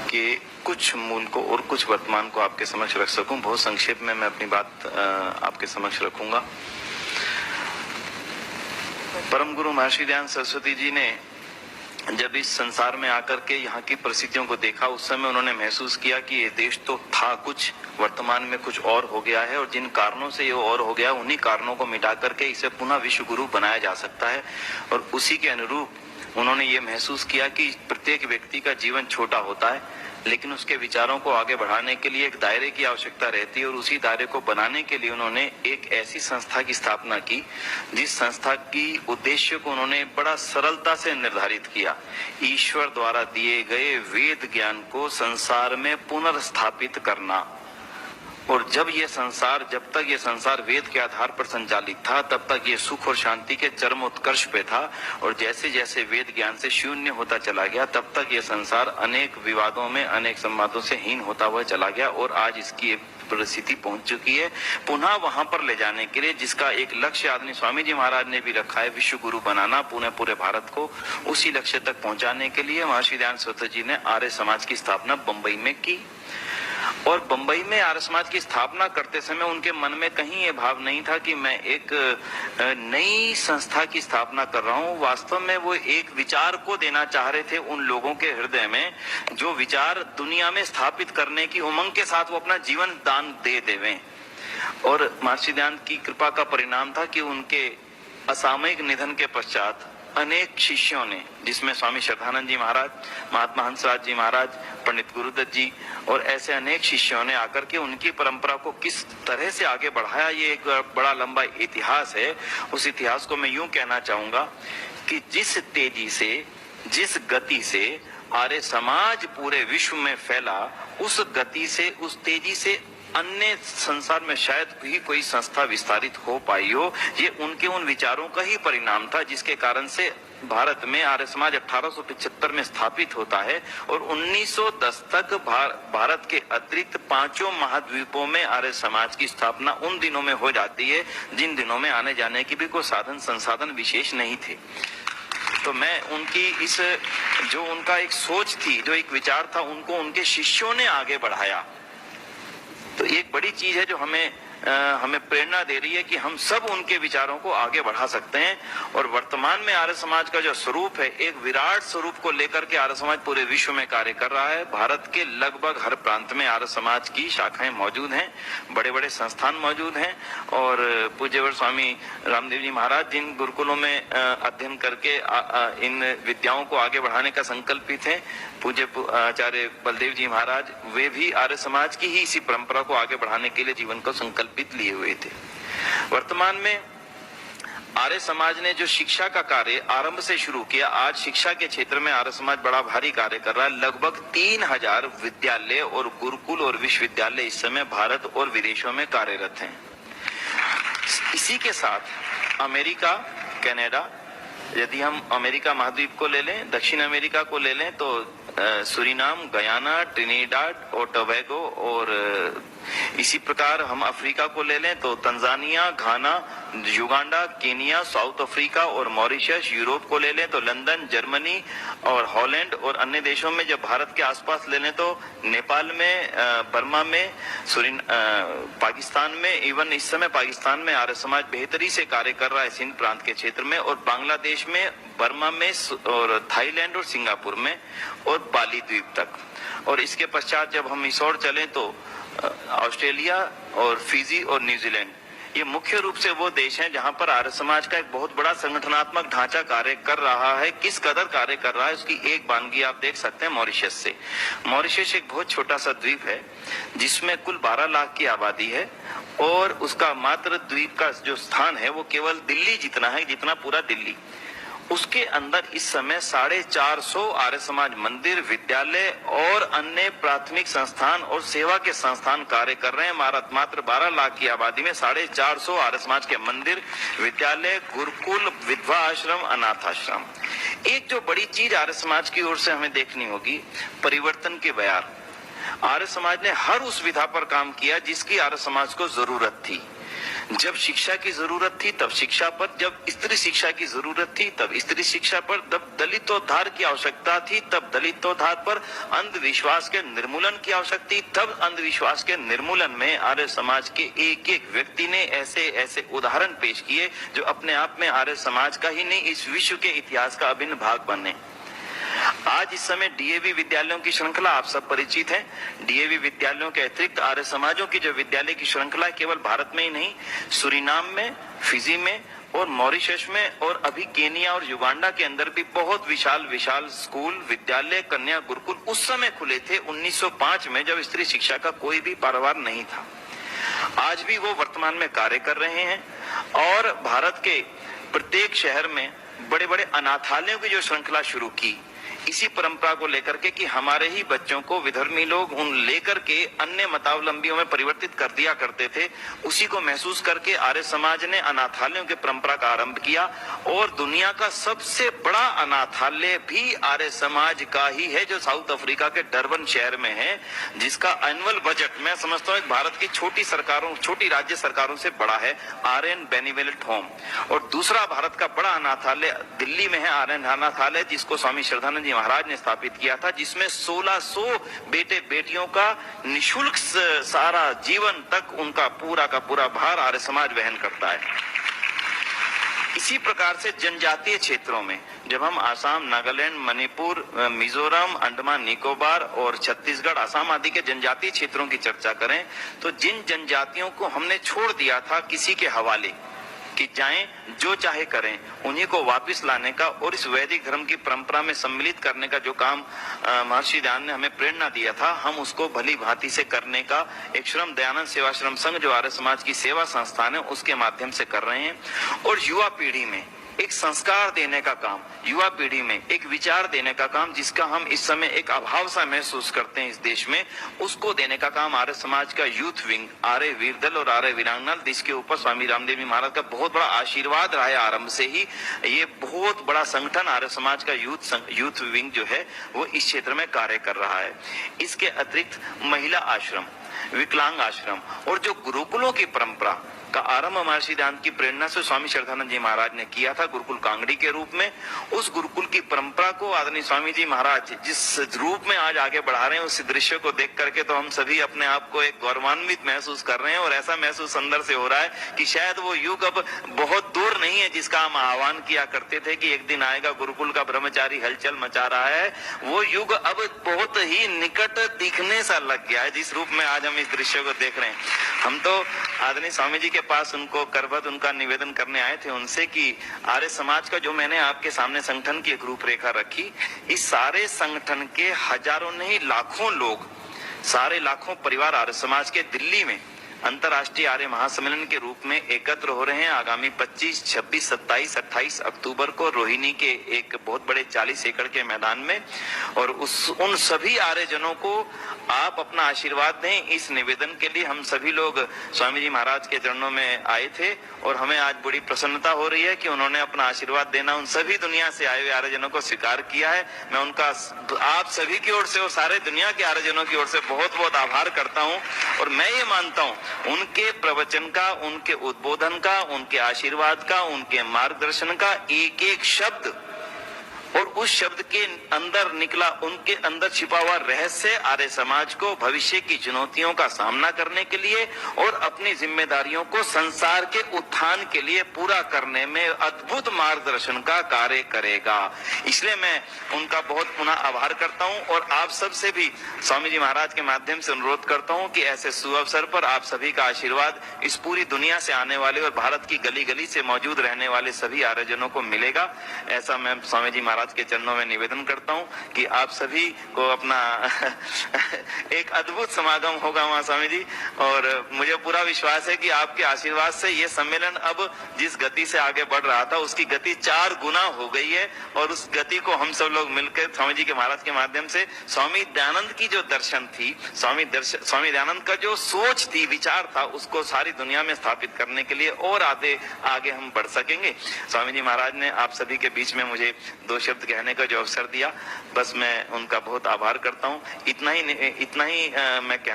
के कुछ मूल को और कुछ वर्तमान को आपके समक्ष रख सकूं। बहुत संक्षेप में मैं अपनी बात आपके समक्ष रखूंगा। परम गुरु महर्षि दयानंद सरस्वती जी ने जब इस संसार में आकर के यहाँ की परिस्थितियों को देखा, उस समय उन्होंने महसूस किया कि ये देश तो था कुछ, वर्तमान में कुछ और हो गया है, और जिन कारणों से ये और हो गया उन्हीं कारणों को मिटा करके इसे पुनः विश्व गुरु बनाया जा सकता है। और उसी के अनुरूप उन्होंने ये महसूस किया कि प्रत्येक व्यक्ति का जीवन छोटा होता है, लेकिन उसके विचारों को आगे बढ़ाने के लिए एक दायरे की आवश्यकता रहती है। और उसी दायरे को बनाने के लिए उन्होंने एक ऐसी संस्था की स्थापना की जिस संस्था की उद्देश्य को उन्होंने बड़ा सरलता से निर्धारित किया। ईश्वर द्वारा दिए गए वेद ज्ञान को संसार में पुनर्स्थापित करना। और जब तक ये संसार वेद के आधार पर संचालित था, तब तक ये सुख और शांति के चरम उत्कर्ष पे था। और जैसे जैसे वेद ज्ञान से शून्य होता चला गया, तब तक ये संसार अनेक विवादों में, अनेक संवादों से हीन होता हुआ चला गया। और आज इसकी एक परिस्थिति पहुंच चुकी है पुनः वहां पर ले जाने के लिए, जिसका एक लक्ष्य आदरणीय स्वामी जी महाराज ने भी रखा है, विश्व गुरु बनाना पूरे भारत को। उसी लक्ष्य तक पहुंचाने के लिए महर्षि दयानंद सरस्वती जी ने आर्य समाज की स्थापना बंबई में की। और बंबई में आर्य समाज की स्थापना करते समय उनके मन में कहीं ये भाव नहीं था कि मैं एक नई संस्था की स्थापना कर रहा हूं। वास्तव में वो एक विचार को देना चाह रहे थे उन लोगों के हृदय में, जो विचार दुनिया में स्थापित करने की उमंग के साथ वो अपना जीवन दान दे देवें। और महर्षि दयानंद की कृपा का परिणाम था कि उनके असामयिक निधन के पश्चात अनेक शिष्यों ने, जिसमें स्वामी श्रद्धानंद जी महाराज, महात्मा हंसराज जी महाराज, पंडित गुरुदत्त जी और ऐसे अनेक शिष्यों ने आकर के उनकी परंपरा को किस तरह से आगे बढ़ाया, ये एक बड़ा लंबा इतिहास है। उस इतिहास को मैं यूं कहना चाहूंगा कि जिस तेजी से, जिस गति से आर्य समाज पूरे विश्व में फैला, उस गति से, उस तेजी से अन्य संसार में शायद भी कोई संस्था विस्तारित हो पाई हो। ये उनके उन विचारों का ही परिणाम था, जिसके कारण से भारत में आर्य समाज 1875 में स्थापित होता है। और 1910 तक भारत के अतिरिक्त 5 महाद्वीपों में आर्य समाज की स्थापना उन दिनों में हो जाती है जिन दिनों में आने जाने की भी कोई साधन संसाधन विशेष नहीं थे। तो मैं उनकी इस, जो उनका एक सोच थी, जो एक विचार था, उनको उनके शिष्यों ने आगे बढ़ाया। तो एक बड़ी चीज है जो हमें प्रेरणा दे रही है कि हम सब उनके विचारों को आगे बढ़ा सकते हैं। और वर्तमान में आर्य समाज का जो स्वरूप है, एक विराट स्वरूप को लेकर के आर्य समाज पूरे विश्व में कार्य कर रहा है। भारत के लगभग हर प्रांत में आर्य समाज की शाखाएं मौजूद हैं, बड़े बड़े संस्थान मौजूद हैं। और पूज्यवर स्वामी रामदेव जी महाराज जिन गुरुकुलों में अध्ययन करके इन विद्याओं को आगे बढ़ाने का संकल्पित हैं, पूज्य आचार्य बलदेव जी महाराज, वे भी आर्य समाज की ही इसी परंपरा को आगे बढ़ाने के लिए जीवन को संकल्पित लिए हुए थे। वर्तमान में आर्य समाज ने जो शिक्षा का कार्य आरंभ से शुरू किया, आज शिक्षा के क्षेत्र में आर्य समाज बड़ा भारी कार्य कर रहा है। लगभग 3000 विद्यालय और गुरुकुल और विश्वविद्यालय इस समय भारत और विदेशों में कार्यरत हैं। इसी के साथ अमेरिका, कनाडा, यदि हम अमेरिका महाद्वीप को ले लें, दक्षिण अमेरिका को ले लें, तो सुरीनाम, गयाना, ट्रिनिडाड और टोबैगो, और इसी प्रकार हम अफ्रीका को ले लें तो तंजानिया, घाना, युगांडा, केनिया, साउथ अफ्रीका और मॉरिशस। यूरोप को ले लें तो लंदन, जर्मनी और हॉलैंड। और अन्य देशों में जब भारत के आसपास ले लें तो नेपाल में, बर्मा में, पाकिस्तान में, इवन इस समय पाकिस्तान में आर्य समाज बेहतरी से कार्य कर रहा है सिंध प्रांत के क्षेत्र में, और बांग्लादेश में, बर्मा में, और थाईलैंड और सिंगापुर में, और बाली द्वीप तक। और इसके पश्चात जब हम इस ओर चलें तो ऑस्ट्रेलिया और फिजी और न्यूजीलैंड, ये मुख्य रूप से वो देश हैं जहां पर आर्य समाज का एक बहुत बड़ा संगठनात्मक ढांचा कार्य कर रहा है। किस कदर कार्य कर रहा है उसकी एक वानगी आप देख सकते हैं मॉरिशस से। मॉरिशस एक बहुत छोटा सा द्वीप है जिसमें कुल 12 लाख की आबादी है, और उसका मात्र द्वीप का जो स्थान है वो केवल दिल्ली जितना है, जितना पूरा दिल्ली। उसके अंदर इस समय 450 आर्य समाज मंदिर, विद्यालय और अन्य प्राथमिक संस्थान और सेवा के संस्थान कार्य कर रहे हैं। मात्र 12 लाख की आबादी में 450 आर्य समाज के मंदिर, विद्यालय, गुरुकुल, विधवा आश्रम, अनाथ आश्रम। एक जो बड़ी चीज आर्य समाज की ओर से हमें देखनी होगी, परिवर्तन के बयार। आर्य समाज ने हर उस विधा पर काम किया जिसकी आर्य समाज को जरूरत थी। जब शिक्षा की जरूरत थी तब शिक्षा पर, जब स्त्री शिक्षा की जरूरत थी तब स्त्री शिक्षा पर, जब दलितोद्धार की आवश्यकता थी तब दलितोद्धार पर, अंधविश्वास के निर्मूलन की आवश्यकता थी तब अंधविश्वास के निर्मूलन में आर्य समाज के एक एक व्यक्ति ने ऐसे ऐसे उदाहरण पेश किए जो अपने आप में आर्य समाज का ही नहीं, इस विश्व के इतिहास का अभिन्न भाग बने। आज इस समय डीएवी विद्यालयों की श्रृंखला आप सब परिचित हैं। डीएवी विद्यालयों के अतिरिक्त आर्य समाजों की जो विद्यालय की श्रृंखला केवल भारत में ही नहीं, सुरीनाम में, फिजी में और मॉरिशस में और अभी केनिया और युगांडा के अंदर भी बहुत विशाल विशाल स्कूल, विद्यालय, कन्या गुरुकुल उस समय खुले थे 1905 में, जब स्त्री शिक्षा का कोई भी पारावार नहीं था। आज भी वो वर्तमान में कार्य कर रहे हैं और भारत के प्रत्येक शहर में बड़े बड़े अनाथालयों की जो श्रृंखला शुरू की, इसी परंपरा को लेकर के कि हमारे ही बच्चों को विधर्मी लोग उन लेकर के अन्य मतावलंबियों में परिवर्तित कर दिया करते थे, उसी को महसूस करके आर्य समाज ने अनाथालयों की परंपरा का आरंभ किया और दुनिया का सबसे बड़ा अनाथालय भी आर्य समाज का ही है, जो साउथ अफ्रीका के डरबन शहर में है, जिसका एनुअल बजट मैं समझता हूँ भारत की छोटी राज्य सरकारों से बड़ा है, आर्यन बेनिवोलेंट होम। और दूसरा भारत का बड़ा अनाथालय दिल्ली में है, आर्यन अनाथालय, जिसको स्वामी श्रद्धानंद महाराज ने स्थापित किया था, जिसमें 1600 बेटे बेटियों का निशुल्क सारा जीवन तक उनका पूरा का पूरा भार आर्य समाज वहन करता है। इसी प्रकार से जनजातीय क्षेत्रों में जब हम आसाम, नागालैंड, मणिपुर, मिजोरम, अंडमान निकोबार और छत्तीसगढ़, असम आदि के जनजातीय क्षेत्रों की चर्चा करें तो जिन जनजातियों को हमने छोड़ दिया था किसी के हवाले कि जाएं जो चाहे करें, उन्हीं को वापस लाने का और इस वैदिक धर्म की परंपरा में सम्मिलित करने का जो काम महर्षि दयानंद ने हमें प्रेरणा दिया था, हम उसको भली भांति से करने का एक श्रम दयानंद सेवाश्रम संघ जो आर्य समाज की सेवा संस्थान है उसके माध्यम से कर रहे हैं। और युवा पीढ़ी में एक संस्कार देने का काम, युवा पीढ़ी में एक विचार देने का काम, जिसका हम इस समय एक अभाव सा महसूस करते हैं इस देश में, उसको देने का काम आर्य समाज का यूथ विंग, आर्य वीर दल और आर्य वीरांगना, जिसके ऊपर स्वामी रामदेव जी महाराज का बहुत बड़ा आशीर्वाद रहा है आरंभ से ही। ये बहुत बड़ा संगठन आर्य समाज का यूथ विंग जो है वो इस क्षेत्र में कार्य कर रहा है। इसके अतिरिक्त महिला आश्रम, विकलांग आश्रम और जो गुरुकुलों की परंपरा का आरंभ महर्षि दयानंद की प्रेरणा से स्वामी श्रद्धानंद जी महाराज ने किया था गुरुकुल कांगड़ी के रूप में, उस गुरुकुल की परंपरा को आदरणीय स्वामी जी महाराज जिस रूप में आज आगे बढ़ा रहे हैं, उस दृश्य को देख करके तो हम सभी अपने आप को एक गौरवान्वित महसूस कर रहे हैं और ऐसा महसूस अंदर से हो रहा है कि शायद वो युग अब बहुत दूर नहीं है जिसका हम आह्वान किया करते थे कि एक दिन आएगा गुरुकुल का ब्रह्मचारी हलचल मचा रहा है। वो युग अब बहुत ही निकट दिखने सा लग गया है जिस रूप में आज हम इस दृश्य को देख रहे हैं। हम तो आदरणीय स्वामी जी के पास उनको करबद्ध उनका निवेदन करने आए थे उनसे कि आर्य समाज का जो मैंने आपके सामने संगठन की एक रूपरेखा रखी, इस सारे संगठन के हजारों नहीं लाखों लोग, सारे लाखों परिवार आर्य समाज के दिल्ली में अंतर्राष्ट्रीय आर्य महासम्मेलन के रूप में एकत्र हो रहे हैं आगामी 25, 26, 27, 28 अक्टूबर को रोहिणी के एक बहुत बड़े 40 एकड़ के मैदान में। और उन सभी आर्यजनों को आप अपना आशीर्वाद दें, इस निवेदन के लिए हम सभी लोग स्वामी जी महाराज के चरणों में आए थे और हमें आज बड़ी प्रसन्नता हो रही है कि उन्होंने अपना आशीर्वाद देना उन सभी दुनिया से आए हुए आर्यजनों को स्वीकार किया है। मैं उनका आप सभी की ओर से और सारे दुनिया के आर्यजनों की ओर से बहुत बहुत आभार करता हूं। और मैं ये मानता हूं उनके प्रवचन का, उनके उद्बोधन का, उनके आशीर्वाद का, उनके मार्गदर्शन का एक एक शब्द और उस शब्द के अंदर निकला, उनके अंदर छिपा हुआ रहस्य आर्य समाज को भविष्य की चुनौतियों का सामना करने के लिए और अपनी जिम्मेदारियों को संसार के उत्थान के लिए पूरा करने में अद्भुत मार्गदर्शन का कार्य करेगा। इसलिए मैं उनका बहुत पुनः आभार करता हूं और आप सबसे भी स्वामी जी महाराज के माध्यम से अनुरोध करता हूं कि ऐसे सुअवसर पर आप सभी का आशीर्वाद इस पूरी दुनिया से आने वाले और भारत की गली गली से मौजूद रहने वाले सभी आर्यजनों को मिलेगा। ऐसा मैं स्वामी जी महाराज के चरणों में निवेदन करता हूं कि आप सभी को अपना एक अद्भुत समागम होगा वहां स्वामी जी। और मुझे पूरा विश्वास है कि आपके आशीर्वाद से ये सम्मेलन अब जिस गति से आगे बढ़ रहा था उसकी गति 4 गुना हो गई है और उस गति को हम सब लोग मिलकर स्वामी जी के महाराज के माध्यम से स्वामी दयानंद की जो दर्शन थी, स्वामी दयानंद का जो सोच थी, विचार था, उसको सारी दुनिया में स्थापित करने के लिए और आगे हम बढ़ सकेंगे। स्वामी जी महाराज ने आप सभी के बीच में मुझे 2 शब्द कहने का जो अवसर दिया, बस मैं उनका बहुत आभार करता हूँ। इतना ही मैं कहना